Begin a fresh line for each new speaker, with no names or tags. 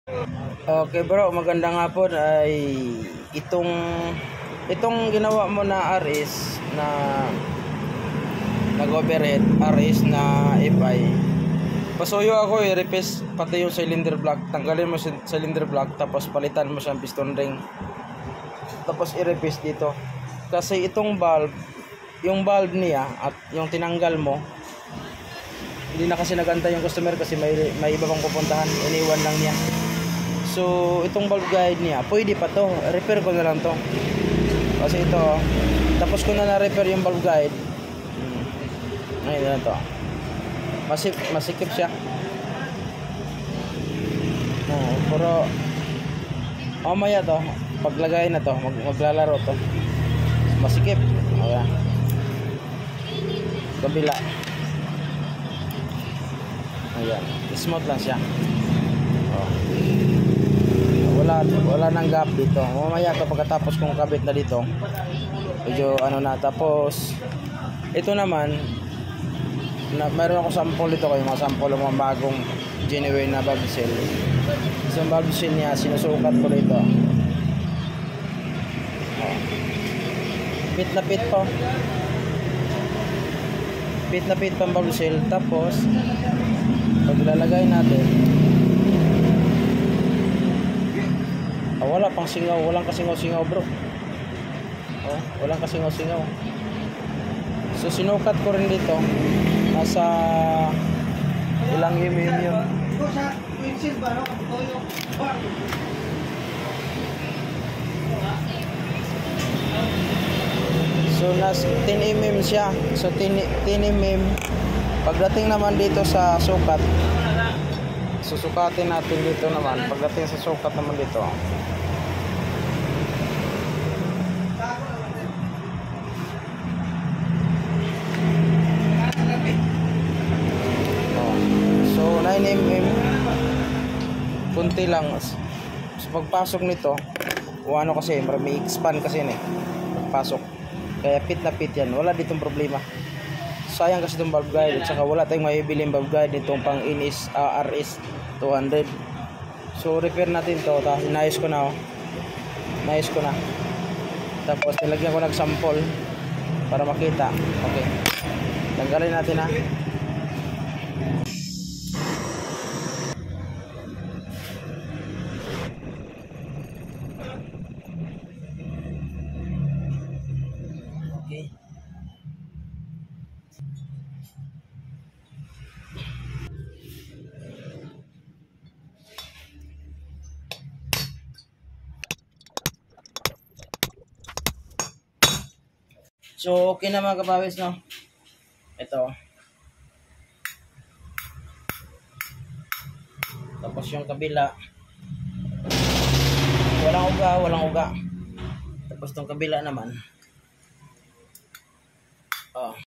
Okay bro, magandang hapon. Ay itong ginawa mo na RS na nag-overhead RS na FI. Pasuyo ako i-replace pati yung cylinder block. Tanggalin mo yung cylinder block tapos palitan mo siyang piston ring. Tapos i-replace dito. Kasi itong valve, yung valve niya at yung tinanggal mo, hindi na kasi nagantay yung customer kasi may iba pang pupuntahan, iniwan lang niya. So itong valve guide niya, pwede pa to, repair ko na lang to. Kasi ito, tapos ko na na-repair yung valve guide. Ngayon na to. Masikip siya. Pero mamaya to, paglagay na to, maglalaro to. Masikip. Okay. Kabila. Ayan, smooth lang siya. Wala nang gap dito. Mamaya to pagkatapos kong kabit na dito, medyo ano na. Tapos ito naman mayroon ako sample dito, kayo mga sample ng mga bagong genuine na valve seal. Isang valve seal niya, sinusukat ko dito. Pit na pit po. Pit na pit pang valve seal. Tapos paglalagay natin, wala pang singaw, walang kasingaw-singaw bro. Walang kasingaw-singaw. So sinukat ko rin dito, nasa ilang mm yun. So nasa 10 mm siya. So 10 mm. Pagdating naman dito sa sukat, susukatin natin dito naman. Pagdating sa sukat naman dito, so 9 mm, kunti lang. So pagpasok nito, ano kasi may expand kasi yun pagpasok, kaya pit na pit yan. Wala ditong problema. Sayang kasi itong valve guide, at saka wala tayong maibiling valve guide nitong pang Inis RS 200. So repair natin to. Inayos ko na, inayos ko na. Tapos nilagyan ko ng sample para makita. Okay, tanggalin natin ha. Okay. So okay na mga kabawis, no? Ito. Tapos yung kabila, walang uga. Tapos tong kabila naman,